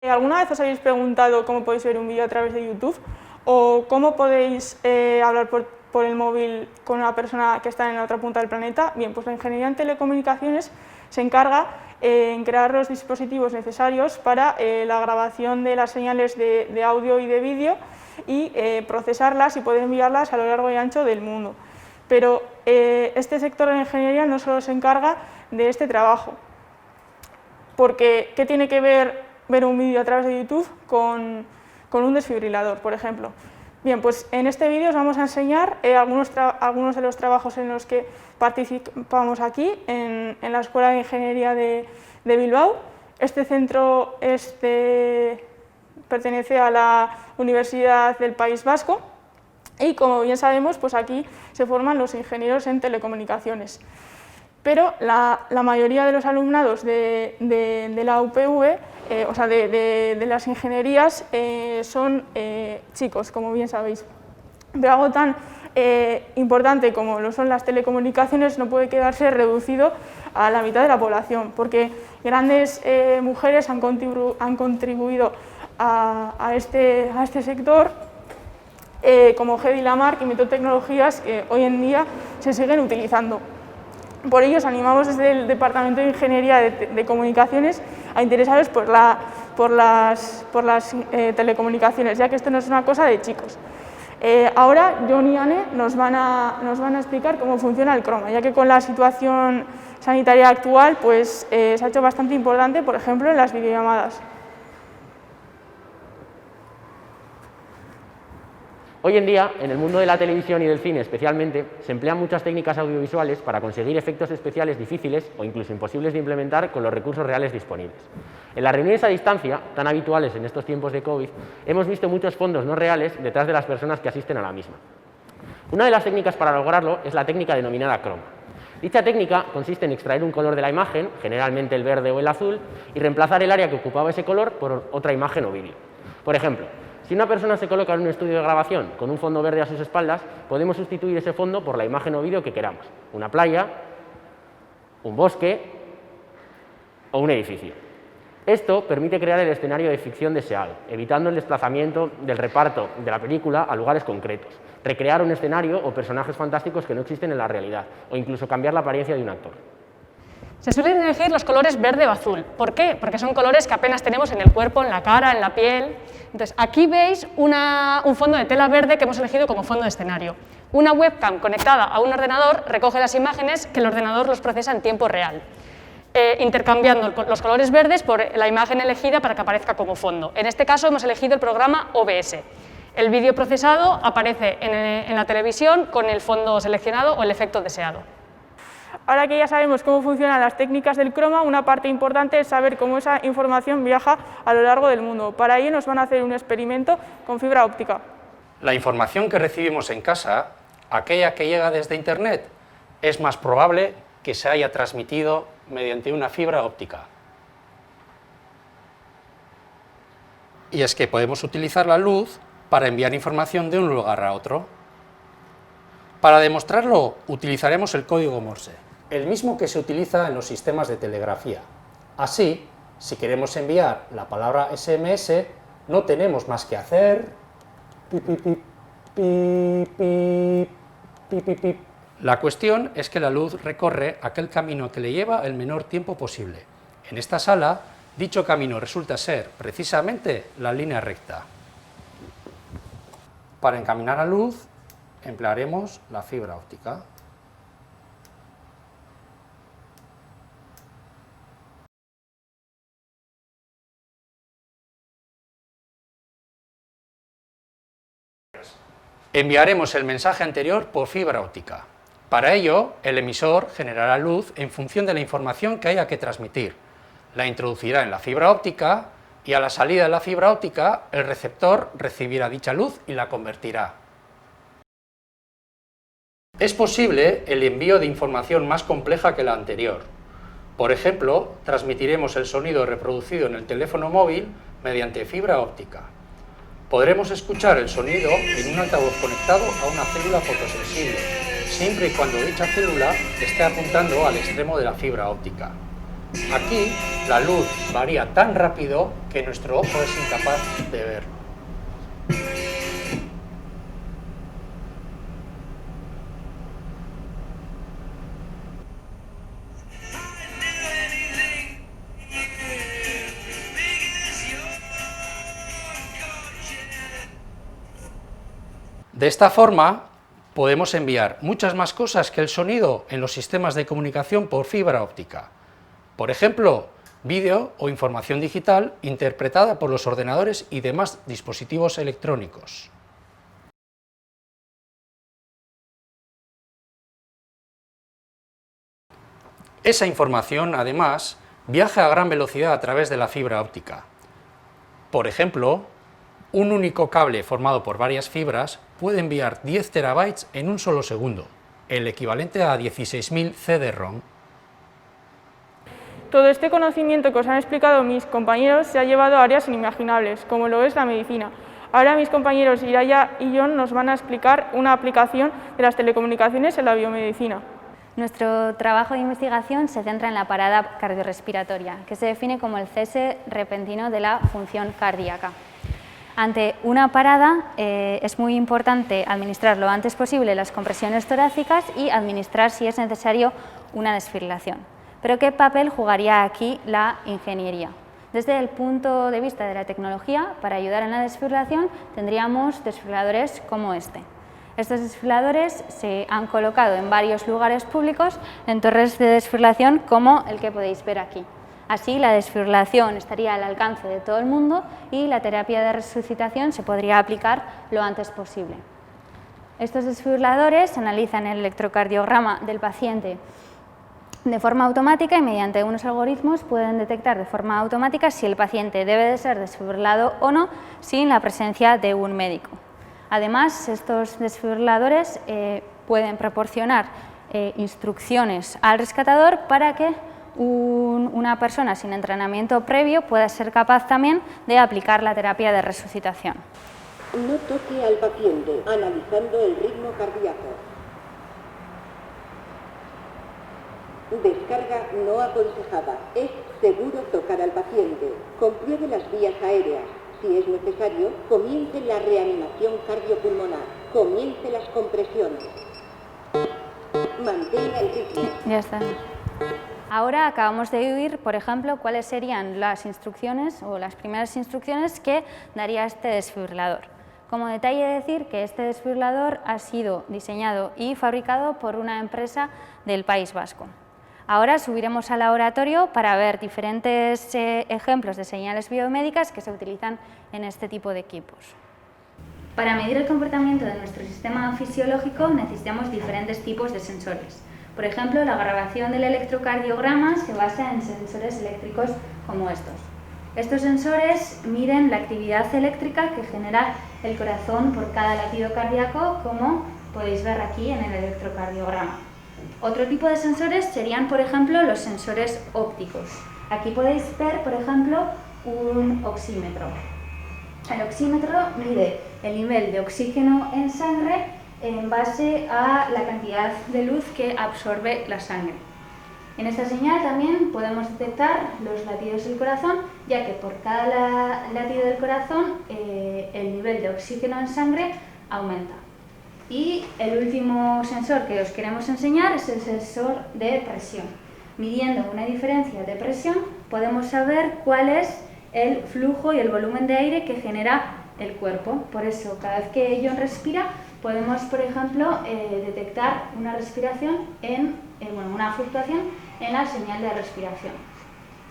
¿Alguna vez os habéis preguntado cómo podéis ver un vídeo a través de YouTube? ¿O cómo podéis hablar por el móvil con una persona que está en la otra punta del planeta? Bien, pues la ingeniería en telecomunicaciones se encarga en crear los dispositivos necesarios para la grabación de las señales de audio y de vídeo y procesarlas y poder enviarlas a lo largo y ancho del mundo. Pero este sector de la ingeniería no solo se encarga de este trabajo, porque ¿qué tiene que ver un vídeo a través de YouTube con un desfibrilador, por ejemplo? Bien, pues en este vídeo os vamos a enseñar algunos de los trabajos en los que participamos aquí, en la Escuela de Ingeniería de Bilbao. Este centro pertenece a la Universidad del País Vasco y, como bien sabemos, pues aquí se forman los ingenieros en telecomunicaciones. Pero la mayoría de los alumnados de la UPV, o sea, de las ingenierías, son chicos, como bien sabéis. Pero algo tan importante como lo son las telecomunicaciones no puede quedarse reducido a la mitad de la población, porque grandes mujeres han contribuido a este sector, como Hedy Lamarr y Metotecnologías, que hoy en día se siguen utilizando. Por ello, os animamos desde el Departamento de Ingeniería de Comunicaciones a interesaros por las telecomunicaciones, ya que esto no es una cosa de chicos. Ahora, Jon y Anne nos van a explicar cómo funciona el croma, ya que con la situación sanitaria actual pues, se ha hecho bastante importante, por ejemplo, en las videollamadas. Hoy en día, en el mundo de la televisión y del cine especialmente, se emplean muchas técnicas audiovisuales para conseguir efectos especiales difíciles o incluso imposibles de implementar con los recursos reales disponibles. En las reuniones a distancia, tan habituales en estos tiempos de COVID, hemos visto muchos fondos no reales detrás de las personas que asisten a la misma. Una de las técnicas para lograrlo es la técnica denominada croma. Dicha técnica consiste en extraer un color de la imagen, generalmente el verde o el azul, y reemplazar el área que ocupaba ese color por otra imagen o vídeo. Por ejemplo, si una persona se coloca en un estudio de grabación con un fondo verde a sus espaldas, podemos sustituir ese fondo por la imagen o vídeo que queramos: una playa, un bosque o un edificio. Esto permite crear el escenario de ficción deseado, evitando el desplazamiento del reparto de la película a lugares concretos, recrear un escenario o personajes fantásticos que no existen en la realidad, o incluso cambiar la apariencia de un actor. Se suelen elegir los colores verde o azul. ¿Por qué? Porque son colores que apenas tenemos en el cuerpo, en la cara, en la piel. Entonces, aquí veis un fondo de tela verde que hemos elegido como fondo de escenario. Una webcam conectada a un ordenador recoge las imágenes que el ordenador los procesa en tiempo real, intercambiando los colores verdes por la imagen elegida para que aparezca como fondo. En este caso hemos elegido el programa OBS. El vídeo procesado aparece en la televisión con el fondo seleccionado o el efecto deseado. Ahora que ya sabemos cómo funcionan las técnicas del croma, una parte importante es saber cómo esa información viaja a lo largo del mundo. Para ello nos van a hacer un experimento con fibra óptica. La información que recibimos en casa, aquella que llega desde Internet, es más probable que se haya transmitido mediante una fibra óptica. Y es que podemos utilizar la luz para enviar información de un lugar a otro. Para demostrarlo, utilizaremos el código Morse, el mismo que se utiliza en los sistemas de telegrafía. Así, si queremos enviar la palabra SMS, no tenemos más que hacer pip, pip, pip, pip, pip, pip, pip. La cuestión es que la luz recorre aquel camino que le lleva el menor tiempo posible. En esta sala, dicho camino resulta ser precisamente la línea recta. Para encaminar la luz, emplearemos la fibra óptica. Enviaremos el mensaje anterior por fibra óptica. Para ello, el emisor generará luz en función de la información que haya que transmitir. La introducirá en la fibra óptica y a la salida de la fibra óptica, el receptor recibirá dicha luz y la convertirá. Es posible el envío de información más compleja que la anterior. Por ejemplo, transmitiremos el sonido reproducido en el teléfono móvil mediante fibra óptica. Podremos escuchar el sonido en un altavoz conectado a una célula fotosensible, siempre y cuando dicha célula esté apuntando al extremo de la fibra óptica. Aquí, la luz varía tan rápido que nuestro ojo es incapaz de verlo. De esta forma, podemos enviar muchas más cosas que el sonido en los sistemas de comunicación por fibra óptica. Por ejemplo, vídeo o información digital interpretada por los ordenadores y demás dispositivos electrónicos. Esa información, además, viaja a gran velocidad a través de la fibra óptica. Por ejemplo, un único cable formado por varias fibras puede enviar 10 terabytes en un solo segundo, el equivalente a 16.000 CD-ROM. Todo este conocimiento que os han explicado mis compañeros se ha llevado a áreas inimaginables, como lo es la medicina. Ahora mis compañeros Iraya y John nos van a explicar una aplicación de las telecomunicaciones en la biomedicina. Nuestro trabajo de investigación se centra en la parada cardiorrespiratoria, que se define como el cese repentino de la función cardíaca. Ante una parada es muy importante administrar lo antes posible las compresiones torácicas y administrar, si es necesario, una desfibrilación. Pero ¿qué papel jugaría aquí la ingeniería? Desde el punto de vista de la tecnología, para ayudar en la desfibrilación tendríamos desfibriladores como este. Estos desfibriladores se han colocado en varios lugares públicos en torres de desfibrilación como el que podéis ver aquí. Así la desfibrilación estaría al alcance de todo el mundo y la terapia de resucitación se podría aplicar lo antes posible. Estos desfibriladores analizan el electrocardiograma del paciente de forma automática y mediante unos algoritmos pueden detectar de forma automática si el paciente debe de ser desfibrilado o no sin la presencia de un médico. Además, estos desfibriladores pueden proporcionar instrucciones al rescatador para que una persona sin entrenamiento previo pueda ser capaz también de aplicar la terapia de resucitación. No toque al paciente, analizando el ritmo cardíaco. Descarga no aconsejada. Es seguro tocar al paciente. Compruebe las vías aéreas. Si es necesario, comience la reanimación cardiopulmonar. Comience las compresiones. Mantenga el ritmo. Ya está. Ahora acabamos de oír, por ejemplo, cuáles serían las instrucciones o las primeras instrucciones que daría este desfibrilador. Como detalle decir que este desfibrilador ha sido diseñado y fabricado por una empresa del País Vasco. Ahora subiremos al laboratorio para ver diferentes ejemplos de señales biomédicas que se utilizan en este tipo de equipos. Para medir el comportamiento de nuestro sistema fisiológico necesitamos diferentes tipos de sensores. Por ejemplo, la grabación del electrocardiograma se basa en sensores eléctricos como estos. Estos sensores miden la actividad eléctrica que genera el corazón por cada latido cardíaco, como podéis ver aquí en el electrocardiograma. Otro tipo de sensores serían, por ejemplo, los sensores ópticos. Aquí podéis ver, por ejemplo, un oxímetro. El oxímetro mide el nivel de oxígeno en sangre en base a la cantidad de luz que absorbe la sangre. En esta señal también podemos detectar los latidos del corazón, ya que por cada latido del corazón el nivel de oxígeno en sangre aumenta. Y el último sensor que os queremos enseñar es el sensor de presión. Midiendo una diferencia de presión podemos saber cuál es el flujo y el volumen de aire que genera el cuerpo. Por eso, cada vez que John respira, podemos, por ejemplo, detectar una respiración una fluctuación en la señal de respiración.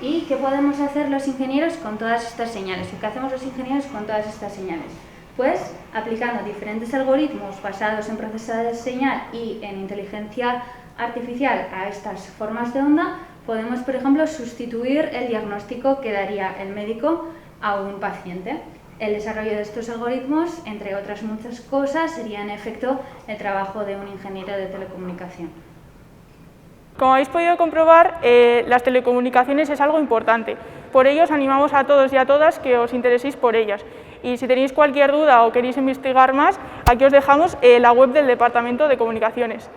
¿Y qué podemos hacer los ingenieros con todas estas señales? ¿Qué hacemos los ingenieros con todas estas señales? Pues aplicando diferentes algoritmos basados en procesadores de señal y en inteligencia artificial a estas formas de onda, podemos, por ejemplo, sustituir el diagnóstico que daría el médico a un paciente. El desarrollo de estos algoritmos, entre otras muchas cosas, sería en efecto el trabajo de un ingeniero de telecomunicación. Como habéis podido comprobar, las telecomunicaciones es algo importante. Por ello os animamos a todos y a todas que os intereséis por ellas. Y si tenéis cualquier duda o queréis investigar más, aquí os dejamos la web del Departamento de Comunicaciones.